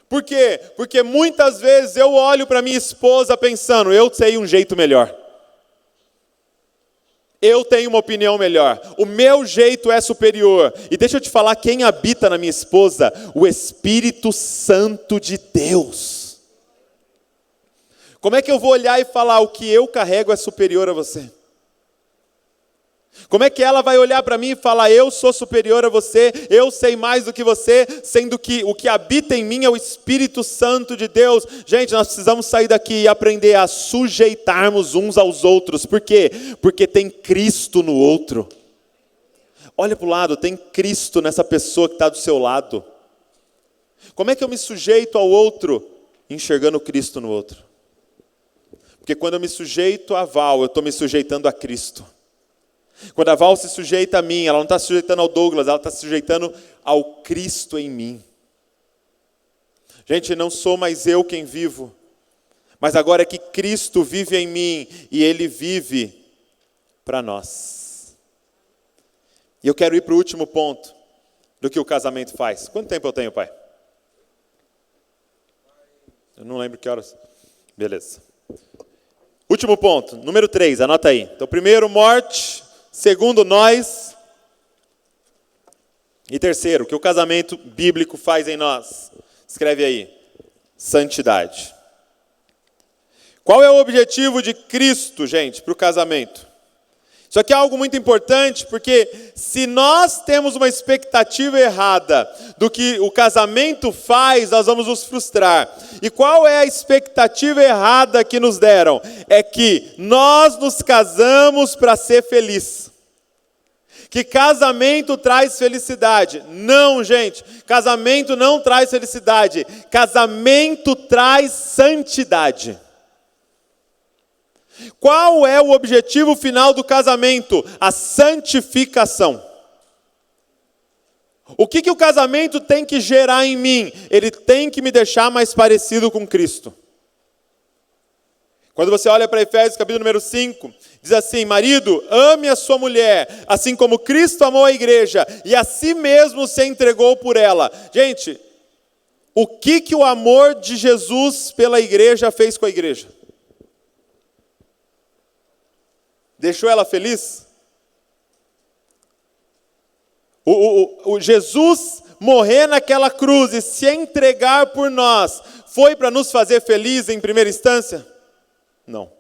Por quê? Porque muitas vezes eu olho para minha esposa pensando, eu sei um jeito melhor. Eu tenho uma opinião melhor. O meu jeito é superior. E deixa eu te falar quem habita na minha esposa. O Espírito Santo de Deus. Como é que eu vou olhar e falar o que eu carrego é superior a você? Como é que ela vai olhar para mim e falar, eu sou superior a você, eu sei mais do que você, sendo que o que habita em mim é o Espírito Santo de Deus. Gente, nós precisamos sair daqui e aprender a sujeitarmos uns aos outros. Por quê? Porque tem Cristo no outro. Olha para o lado, tem Cristo nessa pessoa que está do seu lado. Como é que eu me sujeito ao outro? Enxergando Cristo no outro. Porque quando eu me sujeito a Val, eu estou me sujeitando a Cristo. Quando a Val se sujeita a mim, ela não está se sujeitando ao Douglas, ela está se sujeitando ao Cristo em mim. Gente, não sou mais eu quem vivo, mas agora é que Cristo vive em mim e Ele vive para nós. E eu quero ir para o último ponto do que o casamento faz. Quanto tempo eu tenho, pai? Eu não lembro que horas. Beleza. Último ponto, número 3, anota aí. Então, primeiro, morte. Segundo, nós. E terceiro, o que o casamento bíblico faz em nós. Escreve aí. Santidade. Qual é o objetivo de Cristo, gente, para o casamento? Isso aqui é algo muito importante, porque se nós temos uma expectativa errada do que o casamento faz, nós vamos nos frustrar. E qual é a expectativa errada que nos deram? É que nós nos casamos para ser feliz. Que casamento traz felicidade. Não, gente, casamento não traz felicidade. Casamento traz santidade. Qual é o objetivo final do casamento? A santificação. O que o casamento tem que gerar em mim? Ele tem que me deixar mais parecido com Cristo. Quando você olha para Efésios capítulo número 5, diz assim: marido, ame a sua mulher, assim como Cristo amou a igreja, e a si mesmo se entregou por ela. Gente, o que o amor de Jesus pela igreja fez com a igreja? Deixou ela feliz? O Jesus morrer naquela cruz e se entregar por nós, foi para nos fazer felizes em primeira instância? Não.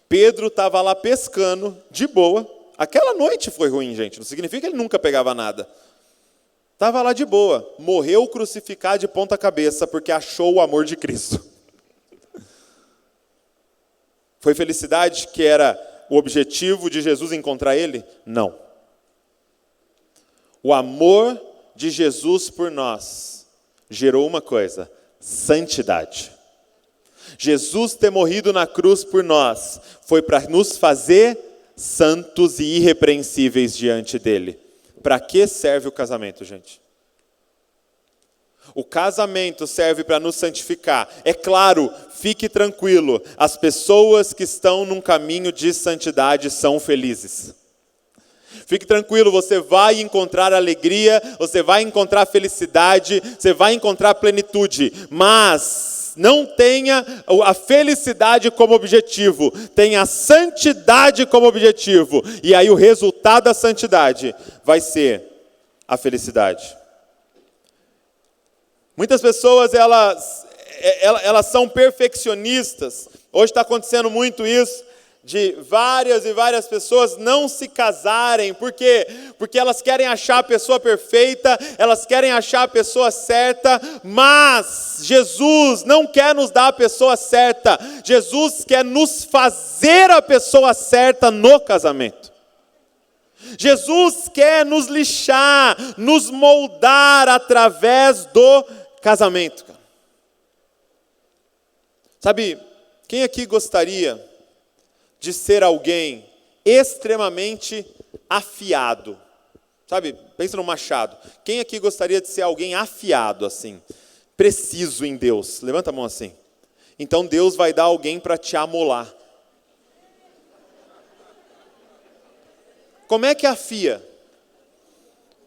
Pedro estava lá pescando, de boa. Aquela noite foi ruim, gente. Não significa que ele nunca pegava nada. Estava lá de boa. Morreu crucificado de ponta cabeça, porque achou o amor de Cristo. Foi felicidade que era o objetivo de Jesus encontrar ele? Não. O amor de Jesus por nós gerou uma coisa: santidade. Jesus ter morrido na cruz por nós foi para nos fazer santos e irrepreensíveis diante dele. Para que serve o casamento, gente? O casamento serve para nos santificar. É claro, fique tranquilo, as pessoas que estão num caminho de santidade são felizes. Fique tranquilo, você vai encontrar alegria, você vai encontrar felicidade, você vai encontrar plenitude, mas não tenha a felicidade como objetivo, tenha a santidade como objetivo, e aí o resultado da santidade vai ser a felicidade. Muitas pessoas, elas são perfeccionistas. Hoje está acontecendo muito isso, de várias e várias pessoas não se casarem. Por quê? Porque elas querem achar a pessoa perfeita, elas querem achar a pessoa certa, mas Jesus não quer nos dar a pessoa certa. Jesus quer nos fazer a pessoa certa no casamento. Jesus quer nos lixar, nos moldar através do casamento. Sabe, quem aqui gostaria de ser alguém extremamente afiado? Sabe, pensa no machado. Quem aqui gostaria de ser alguém afiado, assim, preciso em Deus? Levanta a mão assim. Então Deus vai dar alguém para te amolar. Como é que afia?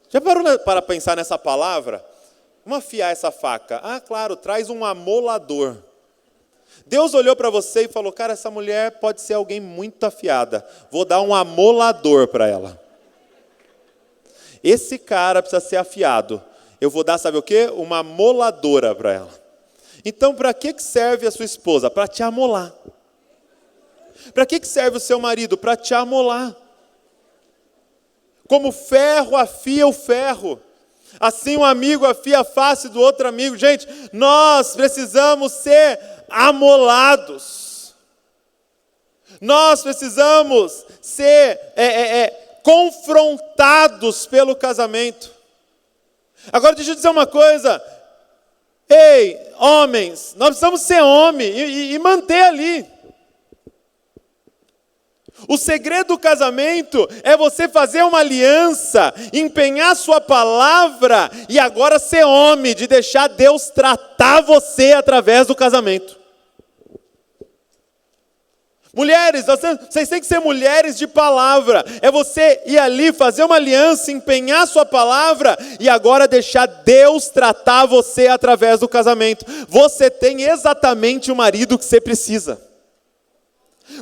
Já parou para pensar nessa palavra? Vamos afiar essa faca. Ah, claro, traz um amolador. Deus olhou para você e falou: cara, essa mulher pode ser alguém muito afiada. Vou dar um amolador para ela. Esse cara precisa ser afiado. Eu vou dar, sabe o quê? Uma amoladora para ela. Então, para que serve a sua esposa? Para te amolar. Para que serve o seu marido? Para te amolar. Como ferro afia o ferro, assim um amigo afia a face do outro amigo. Gente, nós precisamos ser amolados. Nós precisamos ser confrontados pelo casamento. Agora deixa eu dizer uma coisa. Ei, homens, nós precisamos ser homem e manter ali. O segredo do casamento é você fazer uma aliança, empenhar sua palavra e agora ser homem, de deixar Deus tratar você através do casamento. Mulheres, vocês têm que ser mulheres de palavra. É você ir ali, fazer uma aliança, empenhar sua palavra e agora deixar Deus tratar você através do casamento. Você tem exatamente o marido que você precisa.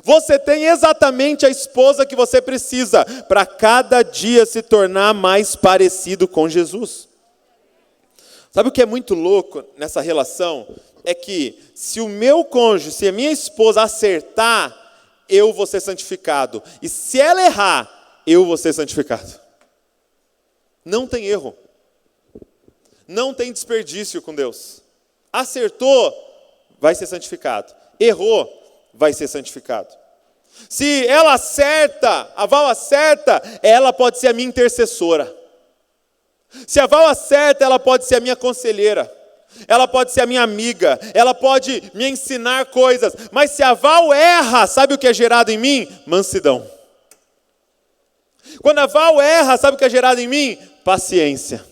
Você tem exatamente a esposa que você precisa para cada dia se tornar mais parecido com Jesus. Sabe o que é muito louco nessa relação? É que se o meu cônjuge, se a minha esposa acertar, eu vou ser santificado. E se ela errar, eu vou ser santificado. Não tem erro. Não tem desperdício com Deus. Acertou, vai ser santificado. Errou, vai ser santificado. Se ela acerta, a Val acerta, ela pode ser a minha intercessora. Se a Val acerta, ela pode ser a minha conselheira. Ela pode ser a minha amiga. Ela pode me ensinar coisas. Mas se a Val erra, sabe o que é gerado em mim? Mansidão. Quando a Val erra, sabe o que é gerado em mim? Paciência.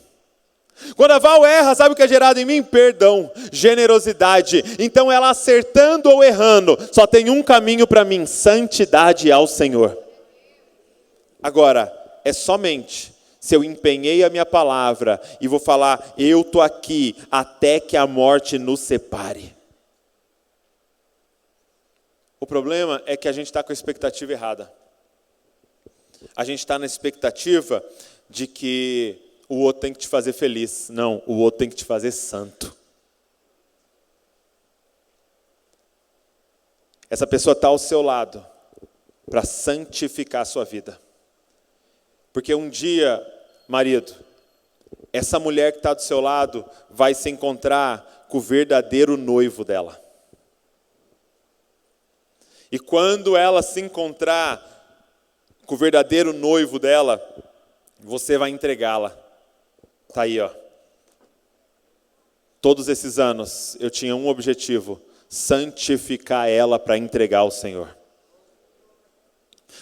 Quando a Val erra, sabe o que é gerado em mim? Perdão, generosidade. Então ela acertando ou errando, só tem um caminho para mim: santidade ao Senhor. Agora, é somente se eu empenhei a minha palavra e vou falar, eu estou aqui até que a morte nos separe. O problema é que a gente está com a expectativa errada. A gente está na expectativa de que o outro tem que te fazer feliz. Não, o outro tem que te fazer santo. Essa pessoa está ao seu lado para santificar a sua vida. Porque um dia, marido, essa mulher que está do seu lado vai se encontrar com o verdadeiro noivo dela. E quando ela se encontrar com o verdadeiro noivo dela, você vai entregá-la. Está aí, ó. Todos esses anos eu tinha um objetivo: santificar ela para entregar ao Senhor.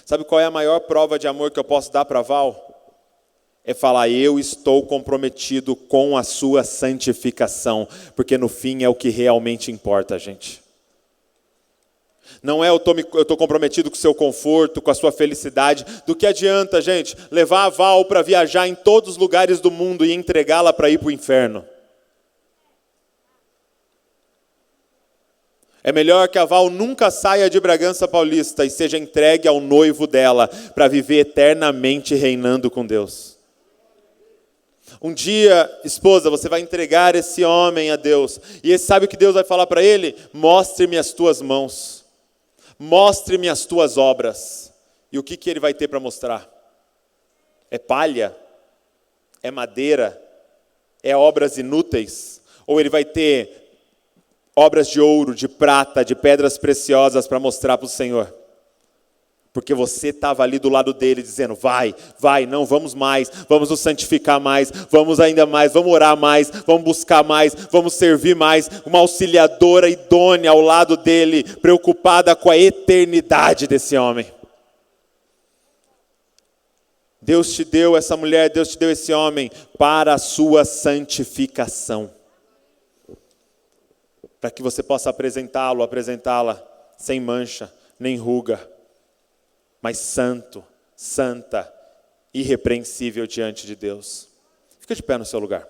Sabe qual é a maior prova de amor que eu posso dar para a Val? É falar, eu estou comprometido com a sua santificação, porque no fim é o que realmente importa, gente. Não é eu estou comprometido com o seu conforto, com a sua felicidade. Do que adianta, gente, levar a Val para viajar em todos os lugares do mundo e entregá-la para ir para o inferno? É melhor que a Val nunca saia de Bragança Paulista e seja entregue ao noivo dela para viver eternamente reinando com Deus. Um dia, esposa, você vai entregar esse homem a Deus. E sabe o que Deus vai falar para ele? Mostre-me as tuas mãos. Mostre-me as tuas obras. E o que ele vai ter para mostrar? É palha? É madeira? É obras inúteis? Ou ele vai ter obras de ouro, de prata, de pedras preciosas para mostrar para o Senhor? Porque você estava ali do lado dele dizendo, vai, não, vamos mais, vamos nos santificar mais, vamos ainda mais, vamos orar mais, vamos buscar mais, vamos servir mais. Uma auxiliadora idônea ao lado dele, preocupada com a eternidade desse homem. Deus te deu essa mulher, Deus te deu esse homem para a sua santificação. Para que você possa apresentá-la sem mancha, nem ruga, mas santo, santa, irrepreensível diante de Deus. Fica de pé no seu lugar.